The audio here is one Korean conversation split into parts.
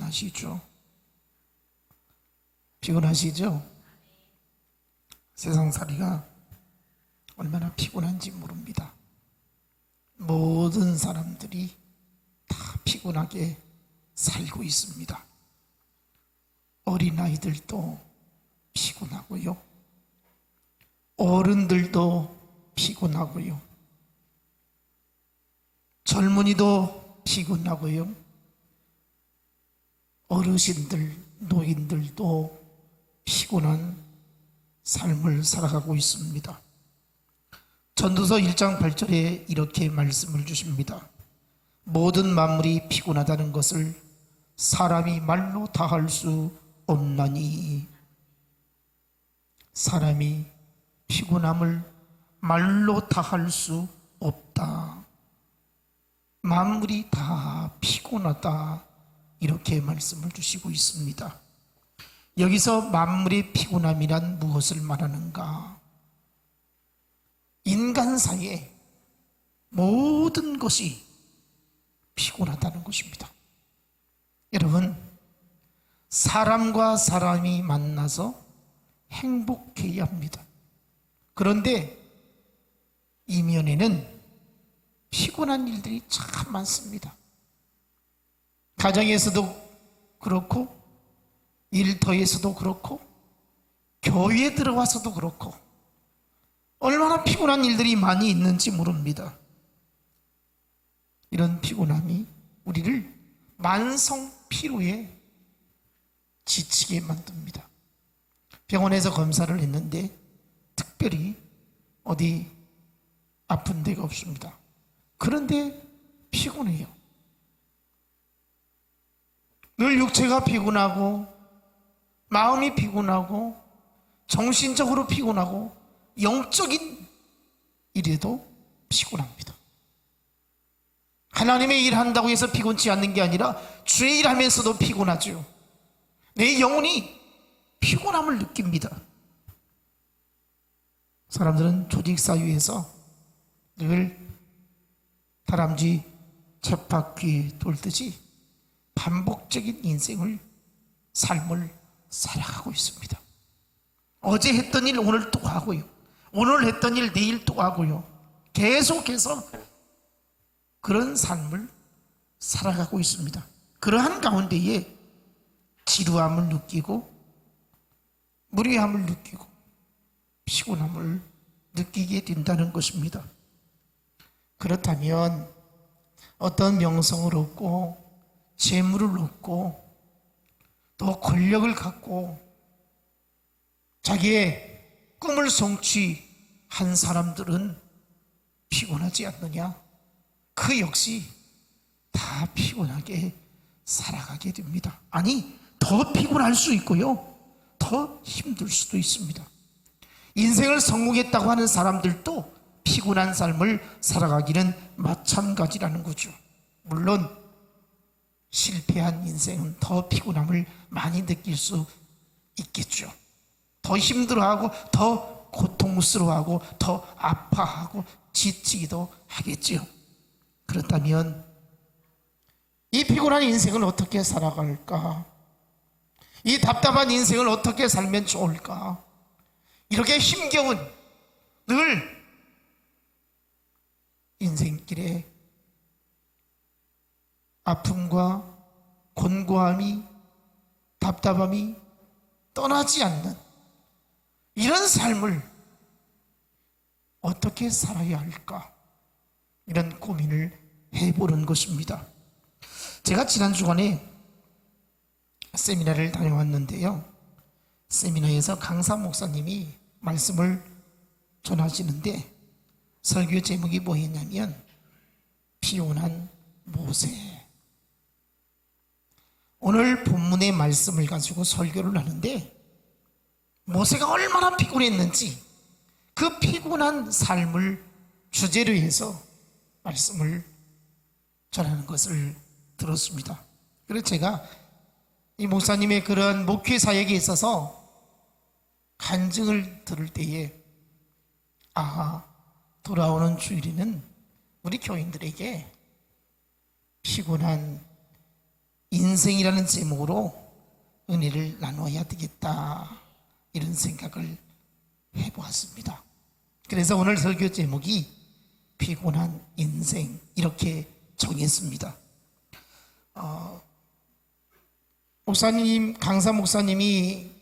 피곤하시죠? 피곤하시죠? 세상살이가 얼마나 피곤한지 모릅니다. 모든 사람들이 다 피곤하게 살고 있습니다. 어린아이들도 피곤하고요, 어른들도 피곤하고요, 젊은이도 피곤하고요, 어르신들, 노인들도 피곤한 삶을 살아가고 있습니다. 전도서 1장 8절에 이렇게 말씀을 주십니다. 모든 만물이 피곤하다는 것을 사람이 말로 다 할 수 없나니. 사람이 피곤함을 말로 다 할 수 없다. 만물이 다 피곤하다, 이렇게 말씀을 주시고 있습니다. 여기서 만물의 피곤함이란 무엇을 말하는가? 인간 사이에 모든 것이 피곤하다는 것입니다. 여러분, 사람과 사람이 만나서 행복해야 합니다. 그런데 이면에는 피곤한 일들이 참 많습니다. 가정에서도 그렇고, 일터에서도 그렇고, 교회에 들어와서도 그렇고, 얼마나 피곤한 일들이 많이 있는지 모릅니다. 이런 피곤함이 우리를 만성 피로에 지치게 만듭니다. 병원에서 검사를 했는데 특별히 어디 아픈 데가 없습니다. 그런데 피곤해요. 늘 육체가 피곤하고, 마음이 피곤하고, 정신적으로 피곤하고, 영적인 일에도 피곤합니다. 하나님의 일 한다고 해서 피곤치 않는 게 아니라 주의 일 하면서도 피곤하죠. 내 영혼이 피곤함을 느낍니다. 사람들은 조직사회에서 늘 다람쥐 쳇바퀴 돌듯이 반복적인 삶을 살아가고 있습니다. 어제 했던 일 오늘 또 하고요, 오늘 했던 일 내일 또 하고요, 계속해서 그런 삶을 살아가고 있습니다. 그러한 가운데에 지루함을 느끼고, 무례함을 느끼고, 피곤함을 느끼게 된다는 것입니다. 그렇다면 어떤 명성을 얻고 재물을 얻고 또 권력을 갖고 자기의 꿈을 성취한 사람들은 피곤하지 않느냐? 그 역시 다 피곤하게 살아가게 됩니다. 아니, 더 피곤할 수 있고요, 더 힘들 수도 있습니다. 인생을 성공했다고 하는 사람들도 피곤한 삶을 살아가기는 마찬가지라는 거죠. 물론 실패한 인생은 더 피곤함을 많이 느낄 수 있겠죠. 더 힘들어하고, 더 고통스러워하고, 더 아파하고 지치기도 하겠죠. 그렇다면 이 피곤한 인생을 어떻게 살아갈까? 이 답답한 인생을 어떻게 살면 좋을까? 이렇게 힘겨운 늘 인생길에 아픔과 곤고함이, 답답함이 떠나지 않는 이런 삶을 어떻게 살아야 할까? 이런 고민을 해보는 것입니다. 제가 지난 주간에 세미나를 다녀왔는데요, 세미나에서 강사 목사님이 말씀을 전하시는데 설교 제목이 뭐였냐면 피곤한 모세. 오늘 본문의 말씀을 가지고 설교를 하는데, 모세가 얼마나 피곤했는지 그 피곤한 삶을 주제로 해서 말씀을 전하는 것을 들었습니다. 그래서 제가 이 목사님의 그런 목회 사역에 있어서 간증을 들을 때에 돌아오는 주일에는 우리 교인들에게 피곤한 인생이라는 제목으로 은혜를 나눠야 되겠다, 이런 생각을 해보았습니다. 그래서 오늘 설교 제목이 피곤한 인생, 이렇게 정했습니다. 목사님, 강사 목사님이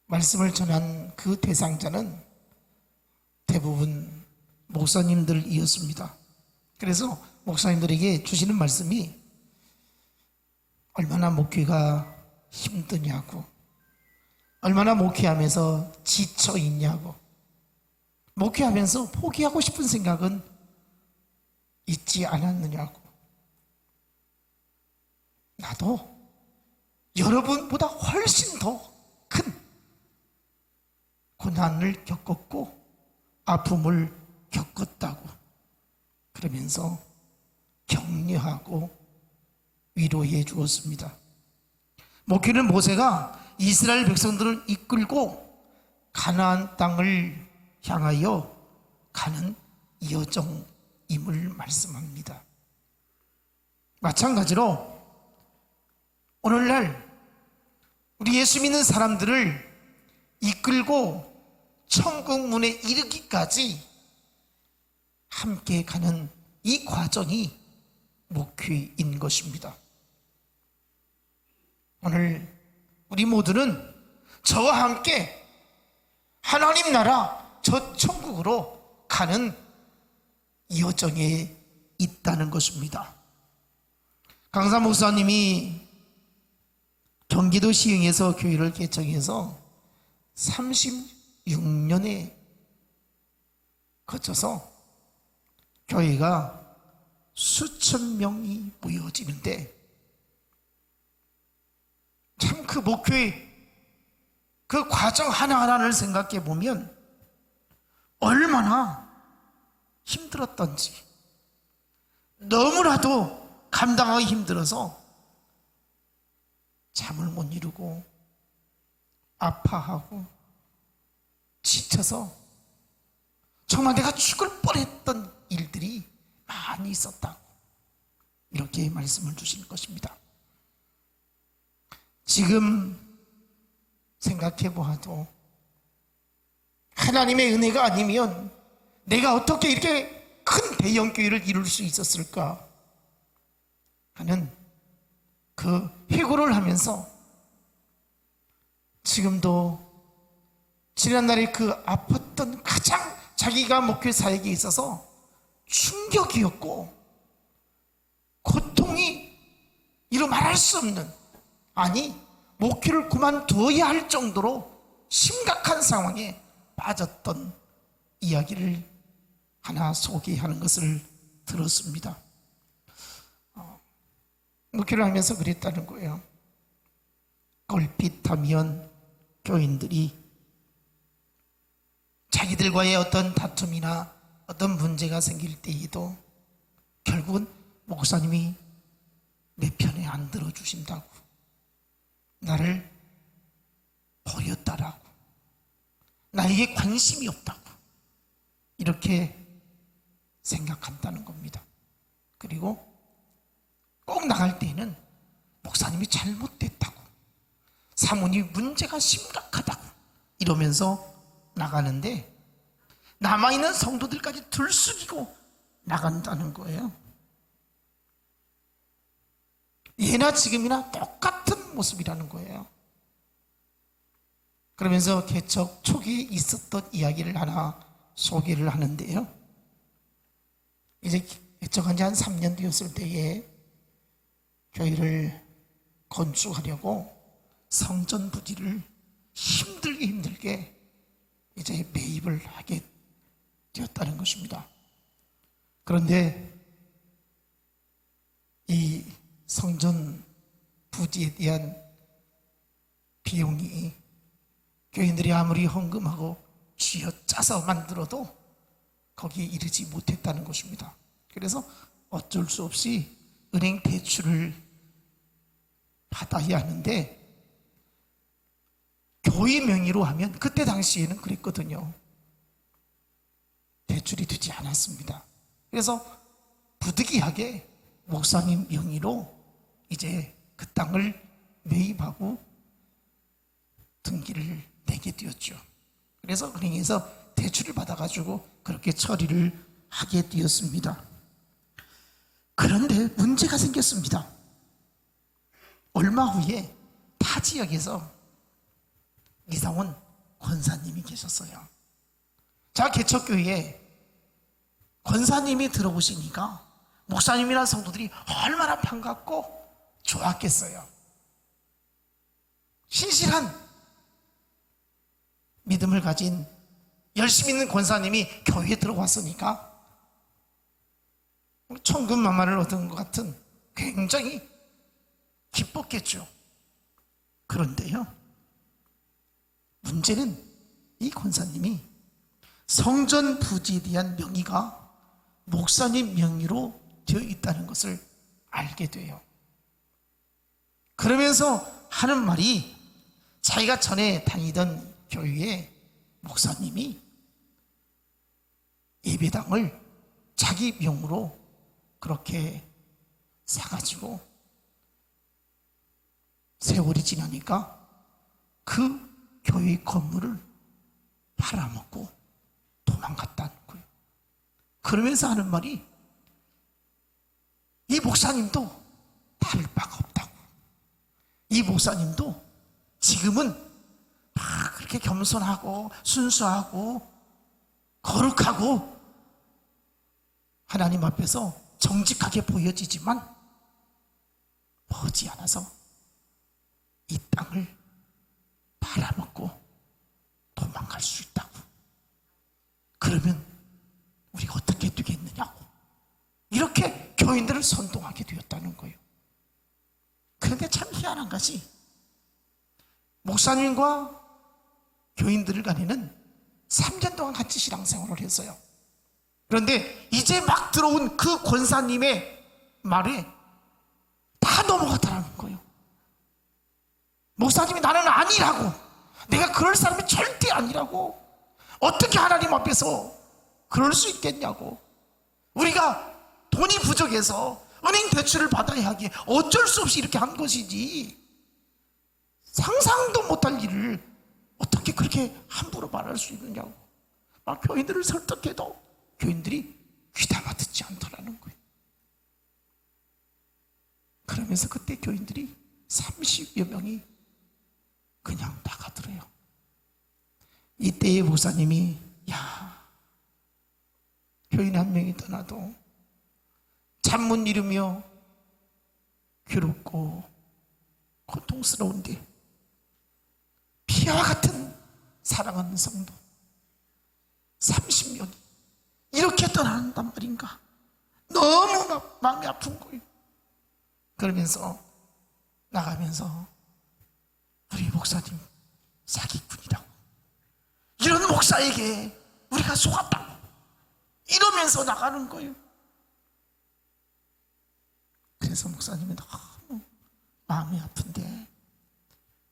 말씀을 전한 그 대상자는 대부분 목사님들이었습니다. 그래서 목사님들에게 주시는 말씀이 얼마나 목회가 힘드냐고, 얼마나 목회하면서 지쳐 있냐고, 목회하면서 포기하고 싶은 생각은 있지 않았느냐고. 나도 여러분보다 훨씬 더 큰 고난을 겪었고 아픔을 겪었다고 그러면서 격려하고 위로해 주었습니다. 목회는 모세가 이스라엘 백성들을 이끌고 가나안 땅을 향하여 가는 여정임을 말씀합니다. 마찬가지로 오늘날 우리 예수 믿는 사람들을 이끌고 천국 문에 이르기까지 함께 가는 이 과정이 목회인 것입니다. 오늘 우리 모두는 저와 함께 하나님 나라 저 천국으로 가는 여정에 있다는 것입니다. 강사 목사님이 경기도 시흥에서 교회를 개척해서 36년에 거쳐서 교회가 수천 명이 모여지는데, 참 그 목회의 그 과정 하나하나를 생각해 보면 얼마나 힘들었던지, 너무나도 감당하기 힘들어서 잠을 못 이루고 아파하고 지쳐서 정말 내가 죽을 뻔했던 일들이 많이 있었다고 이렇게 말씀을 주신 것입니다. 지금 생각해 보아도 하나님의 은혜가 아니면 내가 어떻게 이렇게 큰 대형교회를 이룰 수 있었을까 하는 그 회고를 하면서 지금도 지난날에 그 아팠던 가장 자기가 목회 사역에 있어서 충격이었고 고통이 이루 말할 수 없는, 아니 목회를 그만두어야 할 정도로 심각한 상황에 빠졌던 이야기를 하나 소개하는 것을 들었습니다. 목회를 하면서 그랬다는 거예요. 걸핏하면 교인들이 자기들과의 어떤 다툼이나 어떤 문제가 생길 때에도 결국은 목사님이 내 편에 안 들어주신다고, 나를 버렸다라고, 나에게 관심이 없다고 이렇게 생각한다는 겁니다. 그리고 꼭 나갈 때에는 목사님이 잘못됐다고, 사모님 문제가 심각하다고 이러면서 나가는데 남아있는 성도들까지 들쑥이고 나간다는 거예요. 예나 지금이나 똑같은 모습이라는 거예요. 그러면서 개척 초기에 있었던 이야기를 하나 소개를 하는데요. 이제 개척한 지 한 3년 되었을 때에 교회를 건축하려고 성전 부지를 힘들게 이제 매입을 하게 되었다는 것입니다. 그런데 이 성전 부지에 대한 비용이 교인들이 아무리 헌금하고 쥐어짜서 만들어도 거기에 이르지 못했다는 것입니다. 그래서 어쩔 수 없이 은행 대출을 받아야 하는데, 교회 명의로 하면 그때 당시에는 그랬거든요. 대출이 되지 않았습니다. 그래서 부득이하게 목사님 명의로 이제 그 땅을 매입하고 등기를 내게 되었죠. 그래서 은행에서 대출을 받아가지고 그렇게 처리를 하게 되었습니다. 그런데 문제가 생겼습니다. 얼마 후에 타 지역에서 이사 온 권사님이 계셨어요. 자, 개척교회에 권사님이 들어오시니까 목사님이나 성도들이 얼마나 반갑고 좋았겠어요. 신실한 믿음을 가진 열심 있는 권사님이 교회에 들어왔으니까 천군만마를 얻은 것 같은 굉장히 기뻤겠죠. 그런데요, 문제는 이 권사님이 성전 부지에 대한 명의가 목사님 명의로 되어 있다는 것을 알게 돼요. 그러면서 하는 말이 자기가 전에 다니던 교회에 목사님이 예배당을 자기 명으로 그렇게 사가지고 세월이 지나니까 그 교회 건물을 팔아먹고 도망갔다는 거예요. 그러면서 하는 말이 이 목사님도 다를 바가 없다고. 이 목사님도 지금은 다 그렇게 겸손하고 순수하고 거룩하고 하나님 앞에서 정직하게 보여지지만 머지않아서 이 땅을 팔아먹고 도망갈 수 있다고. 그러면 우리가 어떻게 되겠느냐고. 이렇게 교인들을 선동하게 되었다는 거예요. 그런데 참 희한한 것이 목사님과 교인들 간에는 3년 동안 같이 신앙생활을 했어요. 그런데 이제 막 들어온 그 권사님의 말에 다 넘어갔다는 거예요. 목사님이 나는 아니라고, 내가 그럴 사람이 절대 아니라고, 어떻게 하나님 앞에서 그럴 수 있겠냐고, 우리가 돈이 부족해서 은행 대출을 받아야 하기에 어쩔 수 없이 이렇게 한 것이지, 상상도 못할 일을 어떻게 그렇게 함부로 말할 수 있느냐고. 막 교인들을 설득해도 교인들이 귀담아 듣지 않더라는 거예요. 그러면서 그때 교인들이 30여 명이 그냥 나가더래요. 이때의 목사님이 교인 한 명이 떠나도 잠 못 이루며 괴롭고 고통스러운데 피와 같은 사랑하는 성도 30명이 이렇게 떠난단 말인가. 너무 마음이 아픈 거예요. 그러면서 나가면서 우리 목사님 사기꾼이라고, 이런 목사에게 우리가 속았다고 이러면서 나가는 거예요. 그래서 목사님이 너무 마음이 아픈데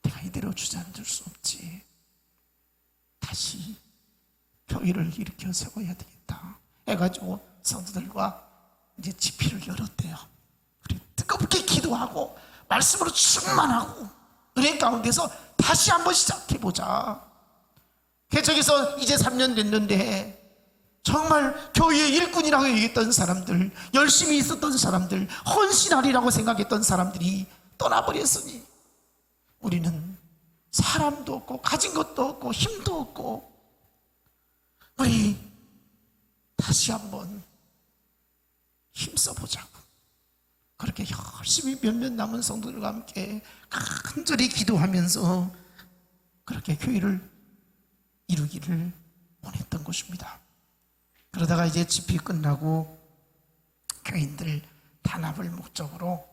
내가 이대로 주저앉을 수 없지, 다시 교회를 일으켜 세워야 되겠다 해가지고 성도들과 이제 집회를 열었대요. 그리고 뜨겁게 기도하고 말씀으로 충만하고 은혜 가운데서 다시 한번 시작해보자. 개척에서 이제 3년 됐는데 정말 교회의 일꾼이라고 얘기했던 사람들, 열심히 있었던 사람들, 헌신하리라고 생각했던 사람들이 떠나버렸으니 우리는 사람도 없고 가진 것도 없고 힘도 없고, 우리 다시 한번 힘써보자고. 그렇게 열심히 몇몇 남은 성도들과 함께 간절히 기도하면서 그렇게 교회를 이루기를 원했던 것입니다. 그러다가 이제 집회 끝나고 교인들 단합을 목적으로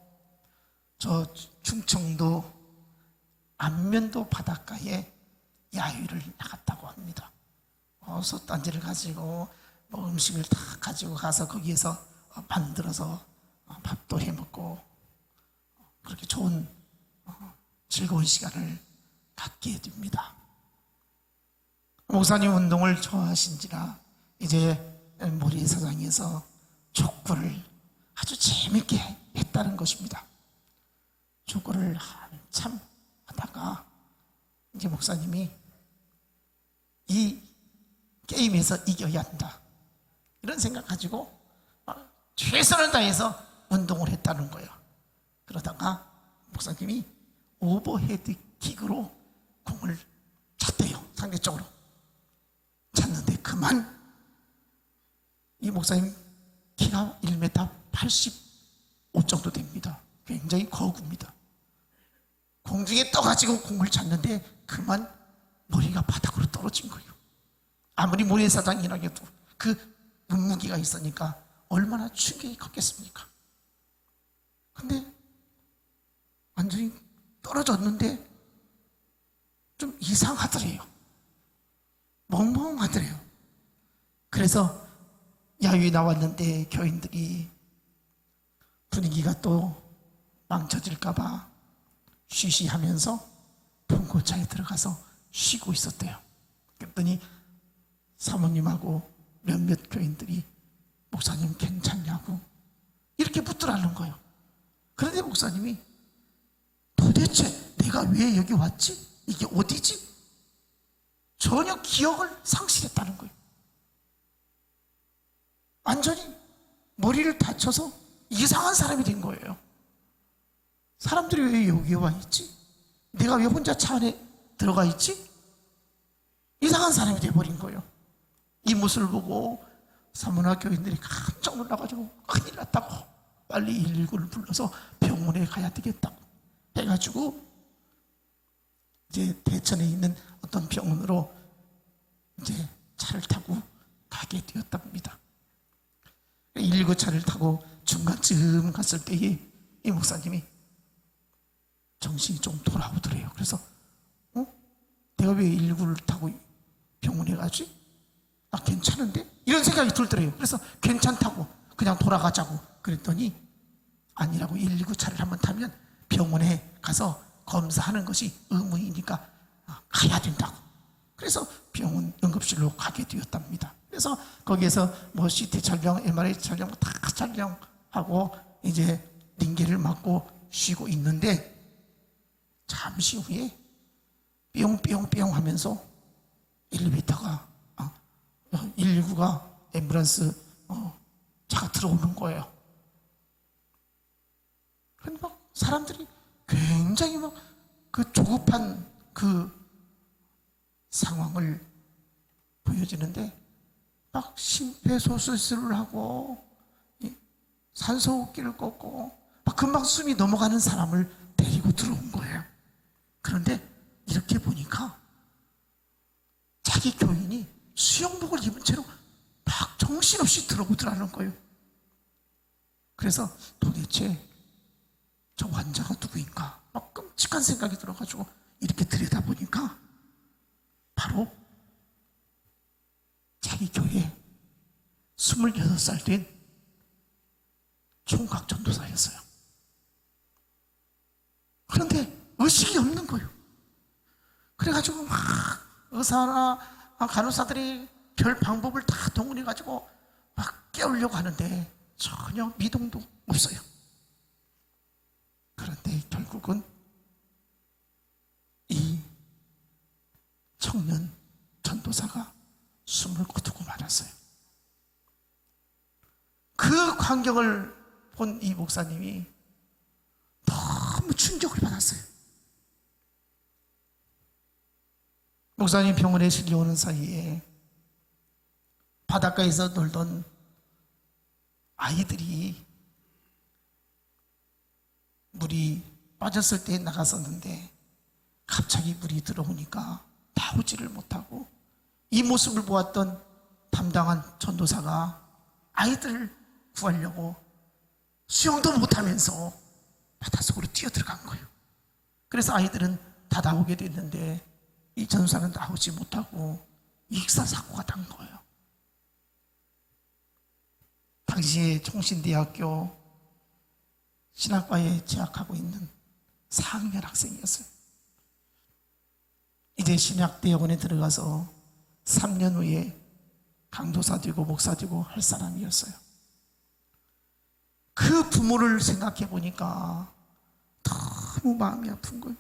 저 충청도 안면도 바닷가에 야유를 나갔다고 합니다. 솥단지를 가지고 음식을 다 가지고 가서 거기에서 만들어서 밥도 해먹고 그렇게 좋은 즐거운 시간을 갖게 됩니다. 목사님 운동을 좋아하신지라 이제 모래사장에서 족구를 아주 재밌게 했다는 것입니다. 축구를 한참 하다가 이제 목사님이 이 게임에서 이겨야 한다 이런 생각 가지고 최선을 다해서 운동을 했다는 거예요. 그러다가 목사님이 오버헤드 킥으로 공을 찼대요. 상대적으로 찼는데 그만 이 목사님 키가 1m 85 정도 됩니다. 굉장히 거구입니다. 공중에 떠가지고 공을 찼는데 그만 머리가 바닥으로 떨어진 거예요. 아무리 모래사장이라 해도 그 눈무게가 있으니까 얼마나 충격이 컸겠습니까? 근데 완전히 떨어졌는데 좀 이상하더래요. 멍멍하더래요. 그래서 야유에 나왔는데 교인들이 분위기가 또 망쳐질까봐 쉬쉬하면서 봉고차에 들어가서 쉬고 있었대요. 그랬더니 사모님하고 몇몇 교인들이 목사님 괜찮냐고 이렇게 묻더라는 거예요. 그런데 목사님이 도대체 내가 왜 여기 왔지? 이게 어디지? 전혀 기억을 상실했다는 거예요. 완전히 머리를 다쳐서 이상한 사람이 된 거예요. 사람들이 왜 여기에 와 있지? 내가 왜 혼자 차 안에 들어가 있지? 이상한 사람이 돼버린 거예요. 이 모습을 보고 사문화 교인들이 깜짝 놀라가지고 큰일 났다고 빨리 119를 불러서 병원에 가야 되겠다고 해가지고 이제 대천에 있는 어떤 병원으로 이제 차를 타고 가게 되었답니다. 119 차를 타고 중간쯤 갔을 때에 이 목사님이 정신이 좀 돌아오더래요. 그래서 내가 왜 119를 타고 병원에 가지? 나 괜찮은데? 이런 생각이 들더래요. 그래서 괜찮다고 그냥 돌아가자고 그랬더니 아니라고 119 차를 한번 타면 병원에 가서 검사하는 것이 의무이니까 가야 된다고. 그래서 병원 응급실로 가게 되었답니다. 그래서 거기에서 뭐 CT 촬영, MRI 촬영 다 촬영하고 이제 링겔을 맞고 쉬고 있는데 잠시 후에 뿅뿅뿅 하면서 엘리베이터가 119가 앰뷸런스 차가 들어오는 거예요. 그런데 막 사람들이 굉장히 막 그 조급한 그 상황을 보여지는데 막 심폐소생술을 하고 산소호흡기를 꽂고 막 금방 숨이 넘어가는 사람을 데리고 들어온 거예요. 그런데 이렇게 보니까 자기 교인이 수영복을 입은 채로 막 정신없이 들어오더라는 거예요. 그래서 도대체 저 환자가 누구인가 막 끔찍한 생각이 들어가지고 이렇게 들여다보니까 바로 자기 교회 26살 된 총각 전도사였어요. 그런데 의식이 없는 거예요. 그래가지고 막 의사나 간호사들이 별 방법을 다 동원해가지고 막 깨우려고 하는데 전혀 미동도 없어요. 그런데 결국은 이 청년 전도사가 숨을 거두고 말았어요. 그 광경을 본 이 목사님이 너무 충격을 받았어요. 목사님 병원에 실려오는 사이에 바닷가에서 놀던 아이들이 물이 빠졌을 때 나갔었는데 갑자기 물이 들어오니까 나오지를 못하고 이 모습을 보았던 담당한 전도사가 아이들을 구하려고 수영도 못하면서 바닷속으로 뛰어들어간 거예요. 그래서 아이들은 다 나오게 됐는데 이 전도사는 나오지 못하고 익사사고가 난 거예요. 당시에 총신대학교 신학과에 재학하고 있는 4학년 학생이었어요. 이제 신학대학원에 들어가서 3년 후에 강도사 되고 목사 되고 할 사람이었어요. 그 부모를 생각해 보니까 너무 마음이 아픈 거예요.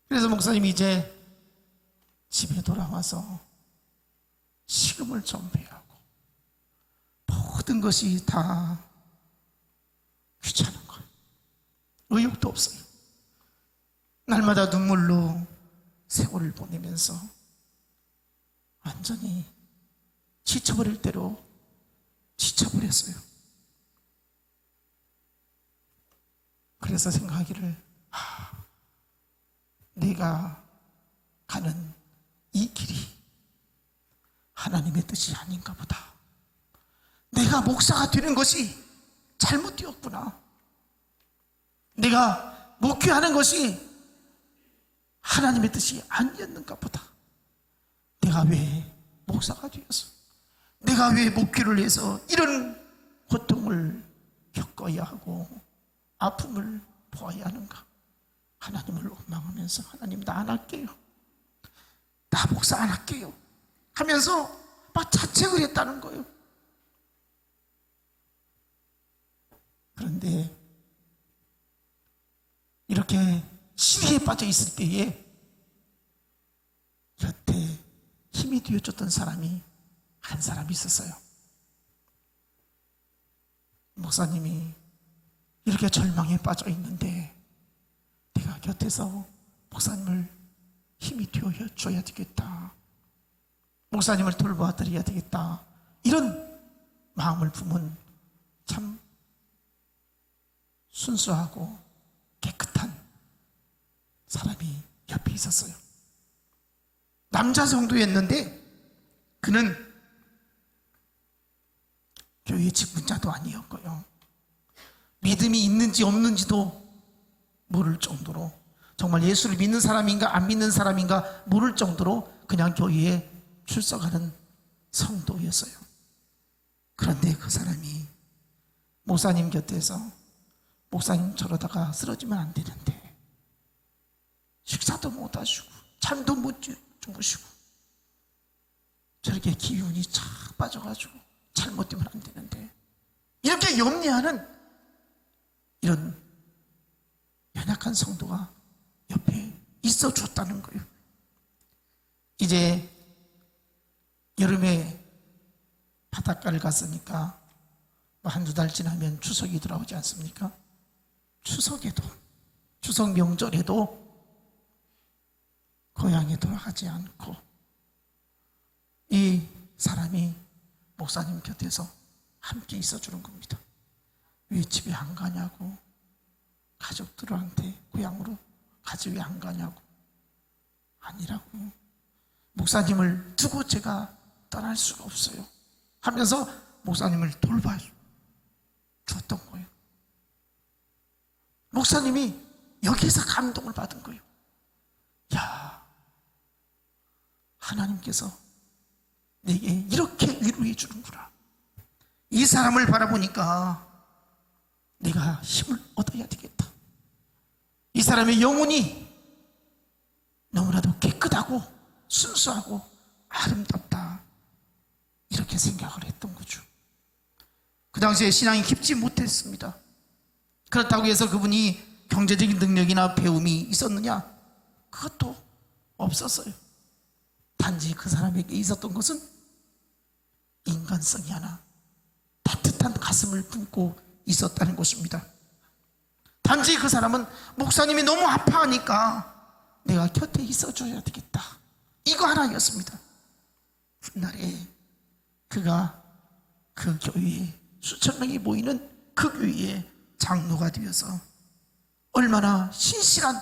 그래서 목사님이 이제 집에 돌아와서 식음을 전폐하고 모든 것이 다 귀찮은 거예요. 의욕도 없어요. 날마다 눈물로 세월을 보내면서 완전히 지쳐버릴 대로 지쳐버렸어요. 그래서 생각하기를, 내가 가는 이 길이 하나님의 뜻이 아닌가 보다. 내가 목사가 되는 것이 잘못되었구나. 내가 목회하는 것이 하나님의 뜻이 아니었는가 보다. 내가 왜 목사가 되어서, 내가 왜 목회를 해서 이런 고통을 겪어야 하고 아픔을 보아야 하는가. 하나님을 원망하면서, 하나님 나 안 할게요, 나 목사 안 할게요 하면서 막 자책을 했다는 거예요. 그런데 이렇게 시리에 빠져 있을 때에 곁에 힘이 되어줬던 사람이 한 사람이 있었어요. 목사님이 이렇게 절망에 빠져 있는데 내가 곁에서 목사님을 힘이 되어줘야 되겠다, 목사님을 돌봐드려야 되겠다, 이런 마음을 품은 참 순수하고 깨끗한 사람이 옆에 있었어요. 남자 성도였는데 그는 교회 직분자도 아니었고요, 믿음이 있는지 없는지도 모를 정도로, 정말 예수를 믿는 사람인가 안 믿는 사람인가 모를 정도로 그냥 교회에 출석하는 성도였어요. 그런데 그 사람이 목사님 곁에서, 목사님 저러다가 쓰러지면 안 되는데 식사도 못 하시고 잠도 못 주무시고 저렇게 기운이 착 빠져가지고 잘못되면 안 되는데, 이렇게 염려하는 이런 연약한 성도가 옆에 있어 줬다는 거예요. 이제 여름에 바닷가를 갔으니까 한두 달 지나면 추석이 돌아오지 않습니까? 추석에도, 추석 명절에도 고향에 돌아가지 않고 이 사람이 목사님 곁에서 함께 있어주는 겁니다. 왜 집에 안 가냐고, 가족들한테 고향으로 가지 왜 안 가냐고, 아니라고, 목사님을 두고 제가 떠날 수가 없어요 하면서 목사님을 돌봐줬던 거예요. 목사님이 여기에서 감동을 받은 거예요. 야, 하나님께서 내게 이렇게 위로해 주는구나. 이 사람을 바라보니까 내가 힘을 얻어야 되겠다. 이 사람의 영혼이 너무나도 깨끗하고 순수하고 아름답다, 이렇게 생각을 했던 거죠. 그 당시에 신앙이 깊지 못했습니다. 그렇다고 해서 그분이 경제적인 능력이나 배움이 있었느냐? 그것도 없었어요. 단지 그 사람에게 있었던 것은 인간성이 하나, 따뜻한 가슴을 품고 있었다는 것입니다. 단지 그 사람은 목사님이 너무 아파하니까 내가 곁에 있어줘야 되겠다, 이거 하나였습니다. 훗날에 그가 그 교회에 수천 명이 모이는 그 교회에 장로가 되어서 얼마나 신실한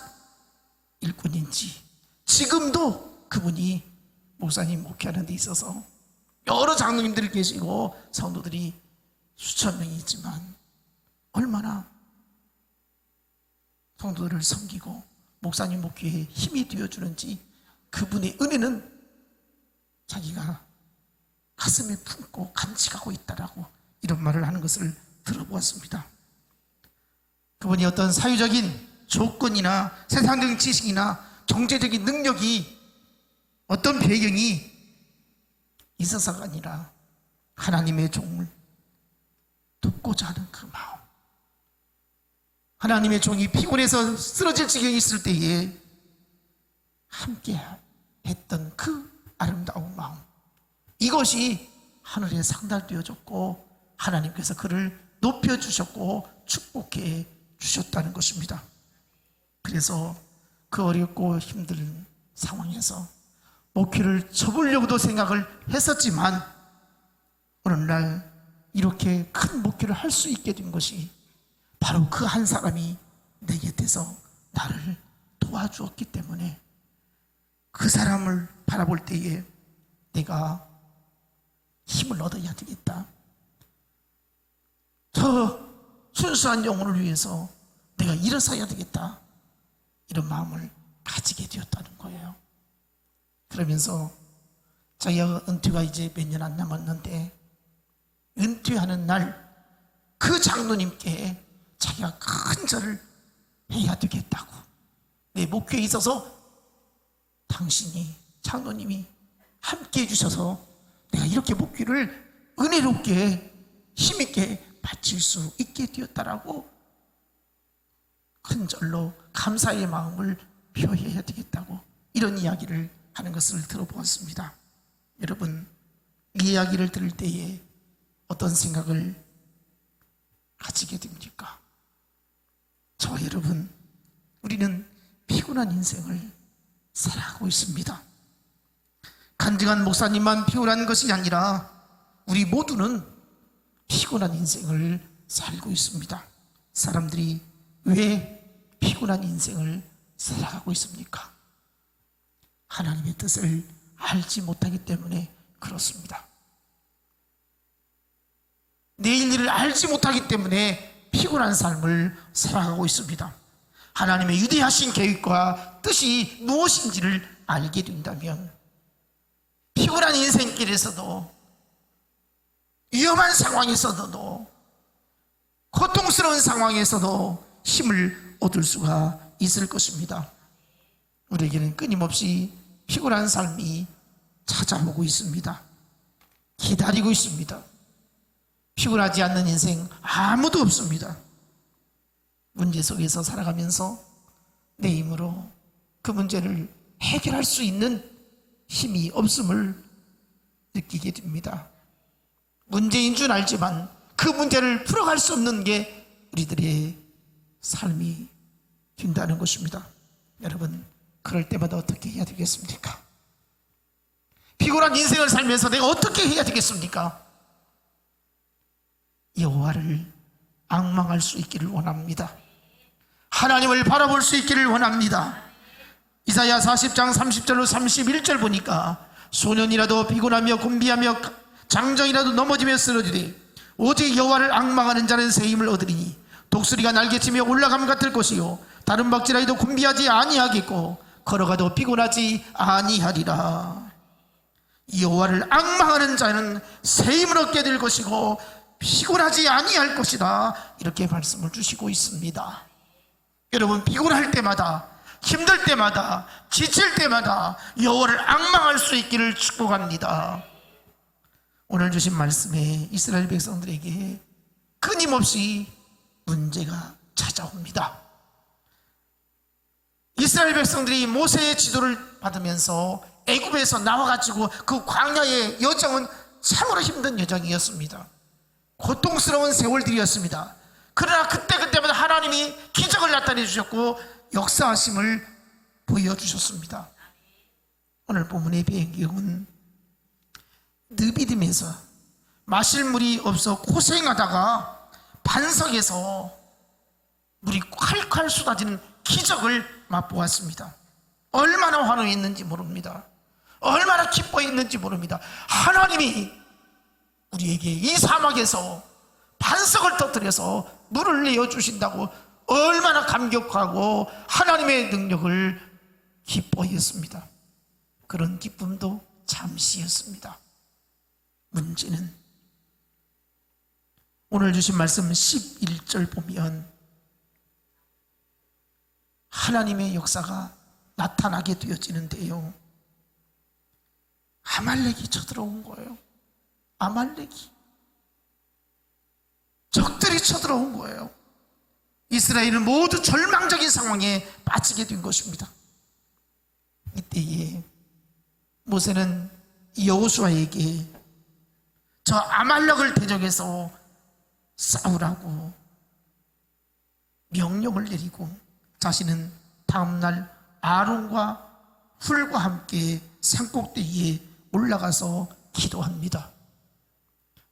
일꾼인지, 지금도 그분이 목사님 목회하는 데 있어서 여러 장로님들이 계시고 성도들이 수천 명이 있지만 얼마나 성도들을 섬기고 목사님 목회에 힘이 되어주는지, 그분의 은혜는 자기가 가슴에 품고 간직하고 있다라고 이런 말을 하는 것을 들어보았습니다. 그분이 어떤 사유적인 조건이나 세상적인 지식이나 경제적인 능력이, 어떤 배경이 있어서가 아니라 하나님의 종을 돕고자 하는 그 마음, 하나님의 종이 피곤해서 쓰러질 지경에 있을 때에 함께 했던 그 아름다운 마음, 이것이 하늘에 상달되어졌고 하나님께서 그를 높여주셨고 축복해 주셨다는 것입니다. 그래서 그 어렵고 힘든 상황에서 목회를 접으려고도 생각을 했었지만 오늘날 이렇게 큰 목회를 할 수 있게 된 것이 바로 그 한 사람이 내 곁에서 나를 도와주었기 때문에 그 사람을 바라볼 때에 내가 힘을 얻어야 되겠다. 저 순수한 영혼을 위해서 내가 일어서야 되겠다. 이런 마음을 가지게 되었다는 거예요. 그러면서 자기가 은퇴가 이제 몇 년 안 남았는데 은퇴하는 날 그 장로님께 자기가 큰 절을 해야 되겠다고, 내 목회에 있어서 당신이 장로님이 함께 해주셔서 내가 이렇게 목회를 은혜롭게 힘있게 바칠 수 있게 되었다라고 큰 절로 감사의 마음을 표해야 되겠다고 이런 이야기를 하는 것을 들어보았습니다. 여러분, 이 이야기를 들을 때에 어떤 생각을 가지게 됩니까? 저와 여러분, 우리는 피곤한 인생을 살아가고 있습니다. 간증한 목사님만 피곤한 것이 아니라 우리 모두는 피곤한 인생을 살고 있습니다. 사람들이 왜 피곤한 인생을 살아가고 있습니까? 하나님의 뜻을 알지 못하기 때문에 그렇습니다. 내일 일을 알지 못하기 때문에 피곤한 삶을 살아가고 있습니다. 하나님의 위대하신 계획과 뜻이 무엇인지를 알게 된다면 피곤한 인생길에서도, 위험한 상황에서도, 고통스러운 상황에서도 힘을 얻을 수가 있을 것입니다. 우리에게는 끊임없이 피곤한 삶이 찾아오고 있습니다. 기다리고 있습니다. 피곤하지 않는 인생 아무도 없습니다. 문제 속에서 살아가면서 내 힘으로 그 문제를 해결할 수 있는 힘이 없음을 느끼게 됩니다. 문제인 줄 알지만 그 문제를 풀어갈 수 없는 게 우리들의 삶이 된다는 것입니다. 여러분, 그럴 때마다 어떻게 해야 되겠습니까? 피곤한 인생을 살면서 내가 어떻게 해야 되겠습니까? 여호와를 앙망할 수 있기를 원합니다. 하나님을 바라볼 수 있기를 원합니다. 이사야 40장 30절로 31절 보니까 소년이라도 피곤하며 곤비하며 장정이라도 넘어지며 쓰러지되 오직 여호와를 앙망하는 자는 새 힘을 얻으리니 독수리가 날개치며 올라감 같을 것이요 다른 박질하여도 곤비하지 아니하겠고 걸어가도 피곤하지 아니하리라. 여호와를 앙망하는 자는 새 힘을 얻게 될 것이고 피곤하지 아니할 것이다, 이렇게 말씀을 주시고 있습니다. 여러분, 피곤할 때마다, 힘들 때마다, 지칠 때마다 여호와를 앙망할 수 있기를 축복합니다. 오늘 주신 말씀에 이스라엘 백성들에게 끊임없이 문제가 찾아옵니다. 이스라엘 백성들이 모세의 지도를 받으면서 애굽에서 나와가지고 그 광야의 여정은 참으로 힘든 여정이었습니다. 고통스러운 세월들이었습니다. 그러나 그때마다 하나님이 기적을 나타내 주셨고 역사하심을 보여주셨습니다. 오늘 본문의 배경은 느비딤에서 마실 물이 없어 고생하다가 반석에서 물이 콸콸 쏟아지는 기적을 맛보았습니다. 얼마나 환호했는지 모릅니다. 얼마나 기뻐했는지 모릅니다. 하나님이 우리에게 이 사막에서 반석을 터뜨려서 물을 내어주신다고 얼마나 감격하고 하나님의 능력을 기뻐했습니다. 그런 기쁨도 잠시였습니다. 문제는 오늘 주신 말씀 11절 보면 하나님의 역사가 나타나게 되어지는데요, 아말렉이 쳐들어온 거예요. 아말렉이, 적들이 쳐들어온 거예요. 이 이스라엘은 모두 절망적인 상황에 빠지게 된 것입니다. 이때에 모세는 여호수아에게 저 아말렉을 대적해서 싸우라고 명령을 내리고 자신은 다음날 아론과 훌과 함께 산꼭대기에 올라가서 기도합니다.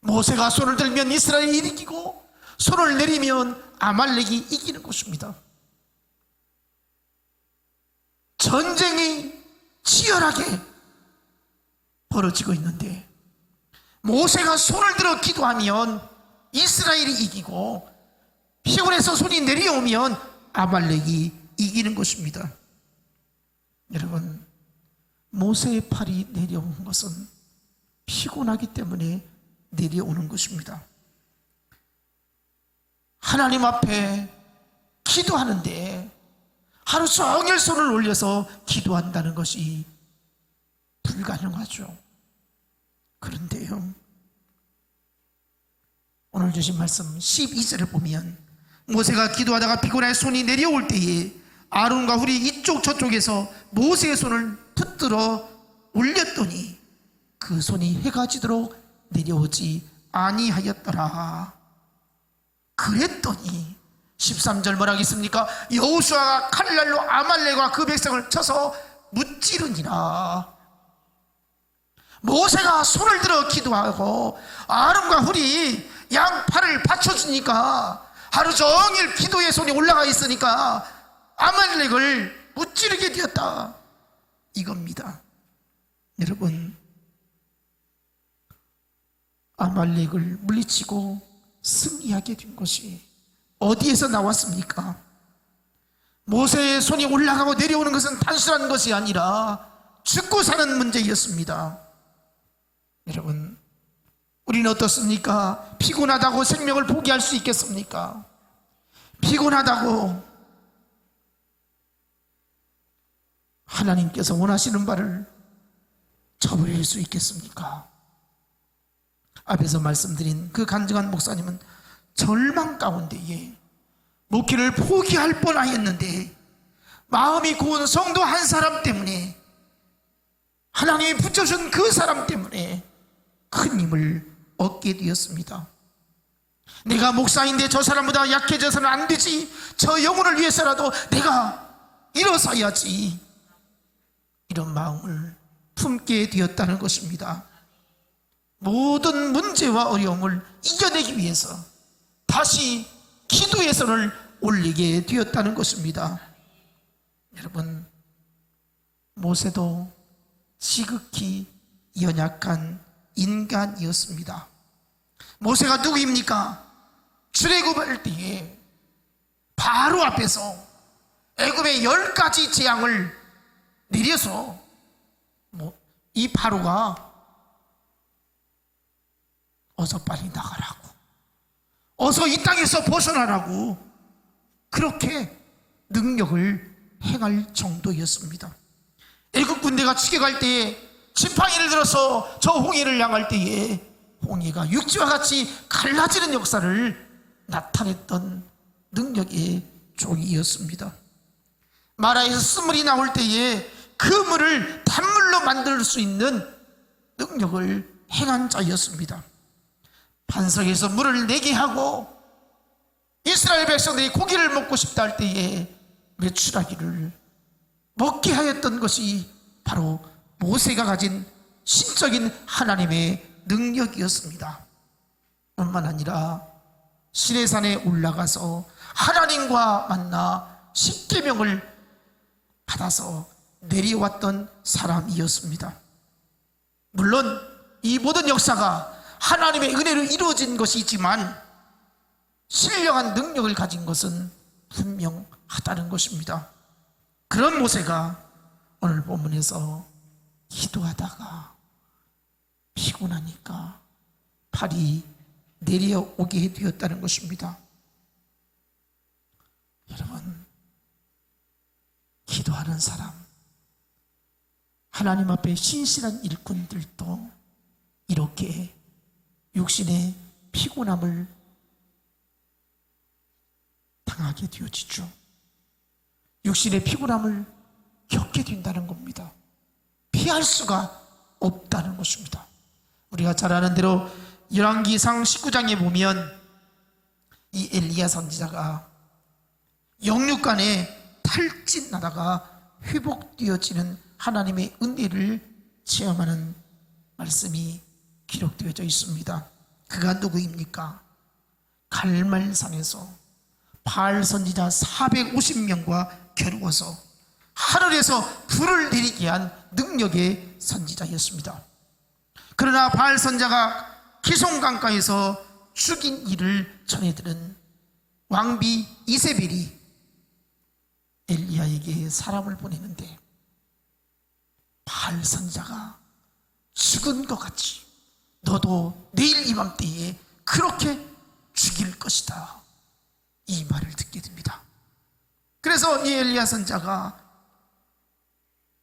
모세가 손을 들면 이스라엘이 이기고 손을 내리면 아말렉이 이기는 것입니다. 전쟁이 치열하게 벌어지고 있는데 모세가 손을 들어 기도하면 이스라엘이 이기고 피곤해서 손이 내려오면 아말렉이 이기는 것입니다. 여러분, 모세의 팔이 내려온 것은 피곤하기 때문에 내려오는 것입니다. 하나님 앞에 기도하는데 하루 종일 손을 올려서 기도한다는 것이 불가능하죠. 그런데요, 오늘 주신 말씀 12절을 보면 모세가 기도하다가 피곤해 손이 내려올 때에 아론과 훌이 이쪽 저쪽에서 모세의 손을 붙들어 올렸더니 그 손이 해가 지도록 내려오지 아니하였더라. 그랬더니 13절 뭐라 하겠습니까? 여호수아가 칼날로 아말렉과 그 백성을 쳐서 무찌르니라. 모세가 손을 들어 기도하고 아론과 훌이 양팔을 받쳐주니까 하루 종일 기도의 손이 올라가 있으니까 아말렉을 무찌르게 되었다, 이겁니다. 여러분, 아말렉을 물리치고 승리하게 된 것이 어디에서 나왔습니까? 모세의 손이 올라가고 내려오는 것은 단순한 것이 아니라 죽고 사는 문제였습니다. 여러분, 우리는 어떻습니까? 피곤하다고 생명을 포기할 수 있겠습니까? 피곤하다고 하나님께서 원하시는 바를 저버릴 수 있겠습니까? 앞에서 말씀드린 그 간증한 목사님은 절망 가운데에 목회를 포기할 뻔하였는데 마음이 고운 성도 한 사람 때문에, 하나님이 붙여준 그 사람 때문에 큰 힘을 얻게 되었습니다. 내가 목사인데 저 사람보다 약해져서는 안 되지, 저 영혼을 위해서라도 내가 일어서야지, 이런 마음을 품게 되었다는 것입니다. 모든 문제와 어려움을 이겨내기 위해서 다시 기도의 손을 올리게 되었다는 것입니다. 여러분, 모세도 지극히 연약한 인간이었습니다. 모세가 누구입니까? 출애굽할 때에 바로 앞에서 애굽의 10가지 재앙을 내려서 이 바로가 어서 빨리 나가라고, 어서 이 땅에서 벗어나라고 그렇게 능력을 행할 정도였습니다. 애굽 군대가 치게갈 때에 지팡이를 들어서 저 홍해를 향할 때에 홍해가 육지와 같이 갈라지는 역사를 나타냈던 능력의 종이었습니다. 마라에서 쓴물이 나올 때에 그 물을 단물로 만들 수 있는 능력을 행한 자였습니다. 반석에서 물을 내게 하고 이스라엘 백성들이 고기를 먹고 싶다 할 때에 메추라기를 먹게 하였던 것이 바로 모세가 가진 신적인 하나님의 능력이었습니다. 뿐만 아니라 시내산에 올라가서 하나님과 만나 십계명을 받아서 내려왔던 사람이었습니다. 물론 이 모든 역사가 하나님의 은혜로 이루어진 것이지만 신령한 능력을 가진 것은 분명하다는 것입니다. 그런 모세가 오늘 본문에서 기도하다가 피곤하니까 팔이 내려오게 되었다는 것입니다. 여러분, 기도하는 사람, 하나님 앞에 신실한 일꾼들도 이렇게 육신의 피곤함을 당하게 되어지죠. 육신의 피곤함을 겪게 된다는 겁니다. 피할 수가 없다는 것입니다. 우리가 잘 아는 대로 열왕기상 19장에 보면 이 엘리야 선지자가 영육간에 탈진하다가 회복되어지는 하나님의 은혜를 체험하는 말씀이 기록되어져 있습니다. 그가 누구입니까? 갈멜산에서 바알 선지자 450명과 겨루어서 하늘에서 불을 내리게 한 능력의 선지자였습니다. 그러나 바알 선지자가 기송강가에서 죽인 일을 전해들은 왕비 이세벨이 엘리야에게 사람을 보내는데, 바알 선지자가 죽은 것 같이 너도 내일 이맘때에 그렇게 죽일 것이다, 이 말을 듣게 됩니다. 그래서 이 엘리야 선지자가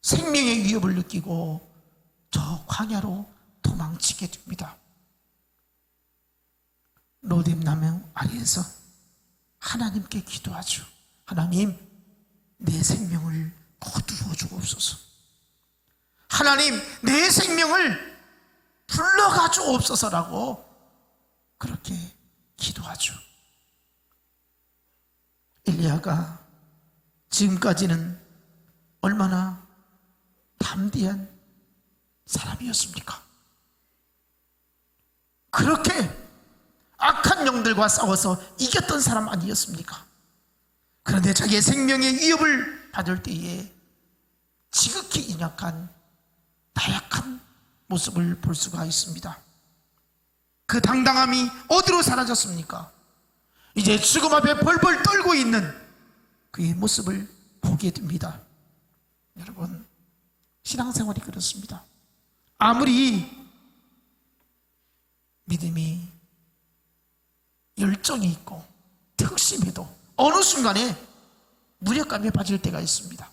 생명의 위협을 느끼고 저 광야로 도망치게 됩니다. 로뎀 나무 아래에서 하나님께 기도하죠. 하나님, 내 생명을 거두어 주옵소서. 하나님, 내 생명을 불러가 주옵소서라고 그렇게 기도하죠. 엘리야가 지금까지는 얼마나 담대한 사람이었습니까? 그렇게 악한 영들과 싸워서 이겼던 사람 아니었습니까? 그런데 자기의 생명의 위협을 받을 때에 지극히 연약한 나약한 모습을 볼 수가 있습니다. 그 당당함이 어디로 사라졌습니까? 이제 죽음 앞에 벌벌 떨고 있는 그의 모습을 보게 됩니다. 여러분, 신앙생활이 그렇습니다. 아무리 믿음이 열정이 있고 특심해도 어느 순간에 무력감에 빠질 때가 있습니다.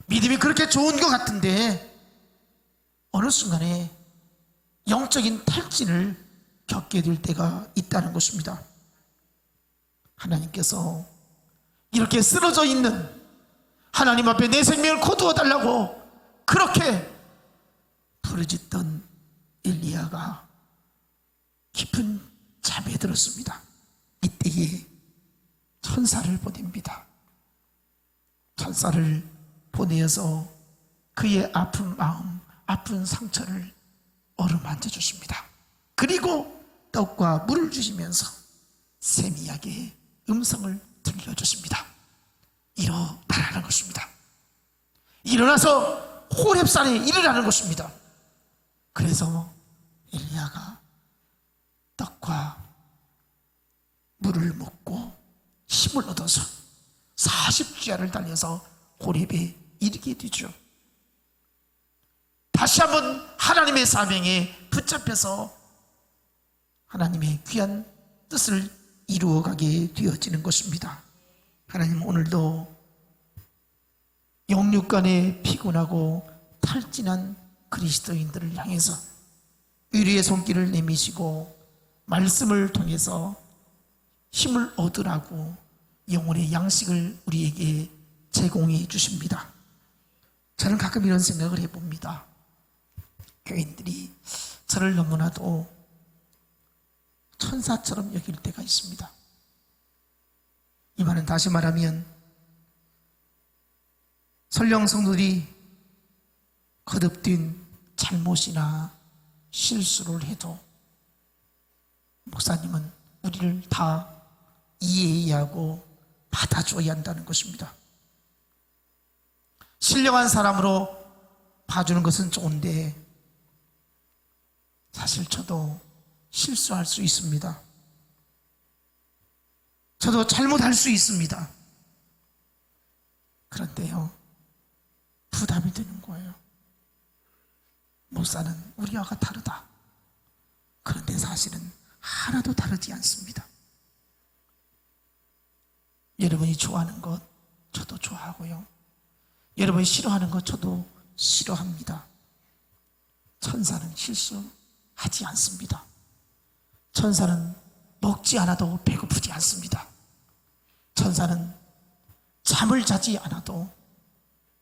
믿음이 그렇게 좋은 것 같은데 어느 순간에 영적인 탈진을 겪게 될 때가 있다는 것입니다. 하나님께서 이렇게 쓰러져 있는 하나님 앞에 내 생명을 거두어 달라고 그렇게 부르짖던 엘리야가 깊은 잠에 들었습니다. 이때에 천사를 보냅니다. 천사를 보내어서 그의 아픈 마음, 아픈 상처를 어루만져 주십니다. 그리고 떡과 물을 주시면서 세미하게 음성을 들려주십니다. 일어나라는 것입니다. 일어나서 호렙산에 이르라는 것입니다. 그래서 엘리야가 떡과 물을 먹고 힘을 얻어서 40주야를 달려서 호렙에 이르게 되죠. 다시 한번 하나님의 사명에 붙잡혀서 하나님의 귀한 뜻을 이루어가게 되어지는 것입니다. 하나님, 오늘도 영육간에 피곤하고 탈진한 그리스도인들을 향해서 위로의 손길을 내미시고 말씀을 통해서 힘을 얻으라고 영혼의 양식을 우리에게 제공해 주십니다. 저는 가끔 이런 생각을 해봅니다. 교인들이 저를 너무나도 천사처럼 여길 때가 있습니다. 이 말은 다시 말하면 설령 성도들이 거듭된 잘못이나 실수를 해도 목사님은 우리를 다 이해해야 하고 받아줘야 한다는 것입니다. 신령한 사람으로 봐주는 것은 좋은데 사실 저도 실수할 수 있습니다. 저도 잘못할 수 있습니다. 그런데요, 부담이 되는 거예요. 목사는 우리와가 다르다. 그런데 사실은 하나도 다르지 않습니다. 여러분이 좋아하는 것 저도 좋아하고요, 여러분이 싫어하는 것 저도 싫어합니다. 천사는 실수하지 않습니다. 천사는 먹지 않아도 배고프지 않습니다. 천사는 잠을 자지 않아도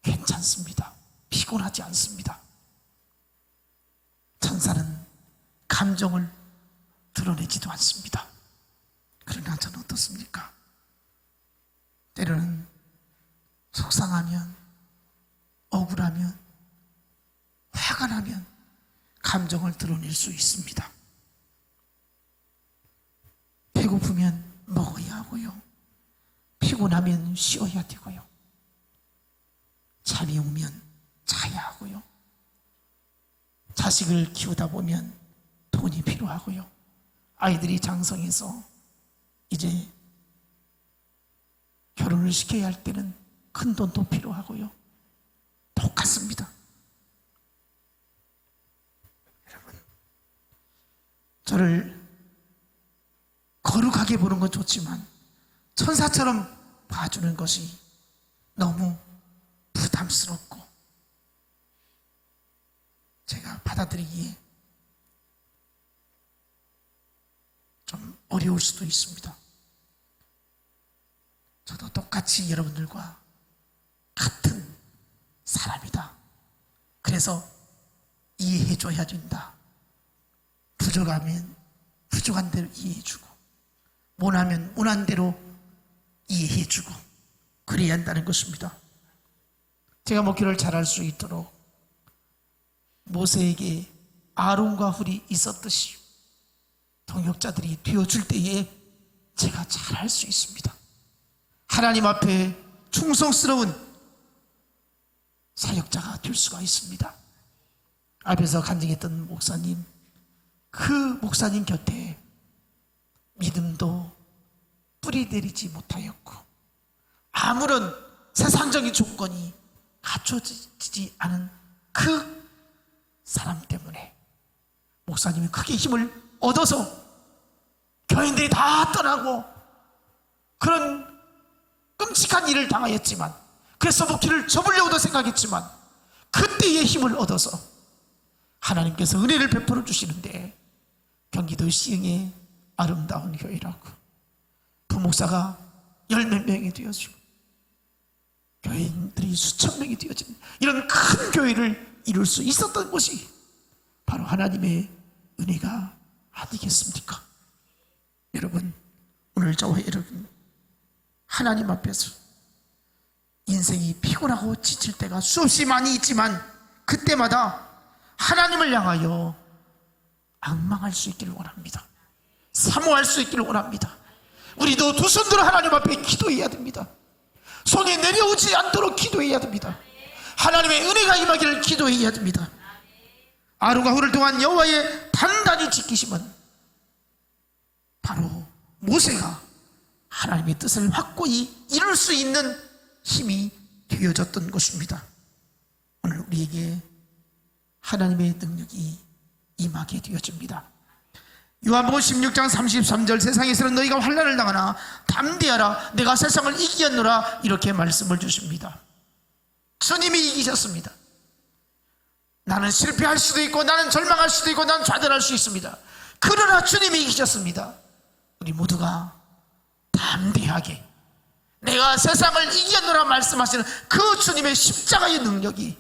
괜찮습니다. 피곤하지 않습니다. 천사는 감정을 드러내지도 않습니다. 그러나 저는 어떻습니까? 때로는 속상하면, 억울하면, 화가 나면 감정을 드러낼 수 있습니다. 배고프면 먹어야 하고요. 피곤하면 쉬어야 되고요. 잠이 오면 자야 하고요. 자식을 키우다 보면 돈이 필요하고요. 아이들이 장성해서 이제 결혼을 시켜야 할 때는 큰 돈도 필요하고요. 똑같습니다. 여러분, 저를 거룩하게 보는 건 좋지만 천사처럼 봐주는 것이 너무 부담스럽고 제가 받아들이기에 좀 어려울 수도 있습니다. 저도 똑같이 여러분들과 같은 사람이다. 그래서 이해해줘야 된다. 부족하면 부족한 대로 이해해주고, 원하면 원한 대로 이해해주고, 그래야 한다는 것입니다. 제가 목회를 잘할 수 있도록 모세에게 아론과 훌이 있었듯이 동역자들이 되어줄 때에 제가 잘할 수 있습니다. 하나님 앞에 충성스러운 사역자가 될 수가 있습니다. 앞에서 간증했던 목사님, 그 목사님 곁에 믿음도 뿌리 내리지 못하였고 아무런 세상적인 조건이 갖춰지지 않은 그 사람 때문에 목사님이 크게 힘을 얻어서 교인들이 다 떠나고 그런 끔찍한 일을 당하였지만, 그래서 목회를 접으려고도 생각했지만 그때의 힘을 얻어서 하나님께서 은혜를 베풀어 주시는데, 경기도 시흥의 아름다운 교회라고 부목사가 10몇 명이 되어지고 교인들이 수천 명이 되어지는 이런 큰 교회를 이룰 수 있었던 것이 바로 하나님의 은혜가 아니겠습니까? 여러분, 오늘 저와 여러분, 하나님 앞에서 인생이 피곤하고 지칠 때가 수없이 많이 있지만 그때마다 하나님을 향하여 앙망할 수 있기를 원합니다. 사모할 수 있기를 원합니다. 우리도 두 손 들어 하나님 앞에 기도해야 됩니다. 손이 내려오지 않도록 기도해야 됩니다. 하나님의 은혜가 임하기를 기도해야 됩니다. 아론과 훌을 통한 여호와의 단단히 지키심은 바로 모세가 하나님의 뜻을 확고히 이룰 수 있는 힘이 되어졌던 것입니다. 오늘 우리에게 하나님의 능력이 임하게 되어집니다. 요한복음 16장 33절, 세상에서는 너희가 환난을 당하나 담대하라, 내가 세상을 이기었노라, 이렇게 말씀을 주십니다. 주님이 이기셨습니다. 나는 실패할 수도 있고, 나는 절망할 수도 있고, 나는 좌절할 수 있습니다. 그러나 주님이 이기셨습니다. 우리 모두가 담대하게 내가 세상을 이겼노라 말씀하시는 그 주님의 십자가의 능력이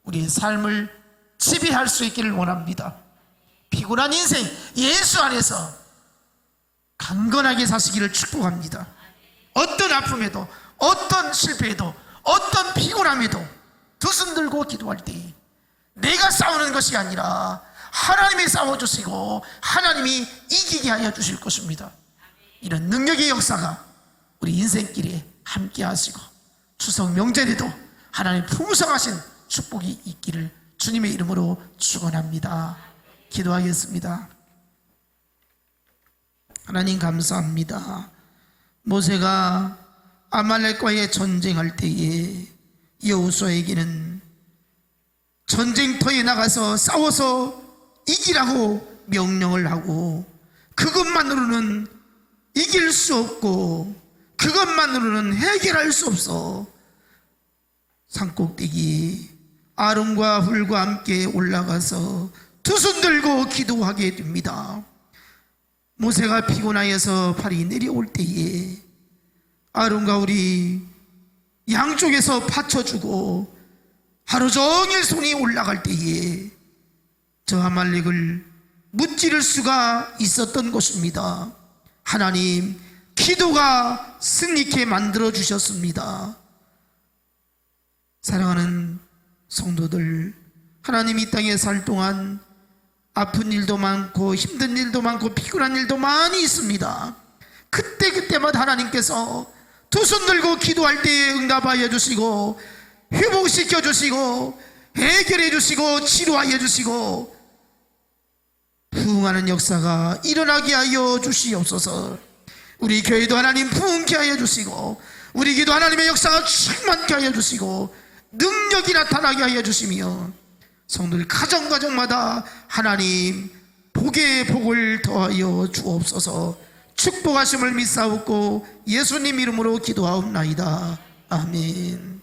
우리의 삶을 지배할 수 있기를 원합니다. 피곤한 인생 예수 안에서 강건하게 사시기를 축복합니다. 어떤 아픔에도, 어떤 실패에도, 어떤 피곤함에도 두 손 들고 기도할 때 내가 싸우는 것이 아니라 하나님이 싸워주시고 하나님이 이기게 하여 주실 것입니다. 이런 능력의 역사가 우리 인생길에 함께 하시고 추석 명절에도 하나님 풍성하신 축복이 있기를 주님의 이름으로 축원합니다. 기도하겠습니다. 하나님 감사합니다. 모세가 아말렉과의 전쟁할 때에 여호수아에게는 전쟁터에 나가서 싸워서 이기라고 명령을 하고, 그것만으로는 이길 수 없고 그것만으로는 해결할 수 없어 산꼭대기에 아론과 훌과 함께 올라가서 두 손 들고 기도하게 됩니다. 모세가 피곤하여서 팔이 내려올 때에 아론과 우리 양쪽에서 받쳐주고 하루 종일 손이 올라갈 때에 저 아말렉을 무찌를 수가 있었던 것입니다. 하나님, 기도가 승리케 만들어 주셨습니다. 사랑하는 성도들, 하나님 이 땅에 살 동안 아픈 일도 많고 힘든 일도 많고 피곤한 일도 많이 있습니다. 그때마다 하나님께서 두 손 들고 기도할 때에 응답하여 주시고 회복시켜 주시고 해결해 주시고 치료하여 주시고 부흥하는 역사가 일어나게 하여 주시옵소서. 우리 교회도 하나님 부흥케 하여 주시고 우리 기도 하나님의 역사가 충만케 하여 주시고 능력이 나타나게 하여 주시며 성도들 가정마다 하나님 복의 복을 더하여 주옵소서. 축복하심을 믿사옵고 예수님 이름으로 기도하옵나이다. 아멘.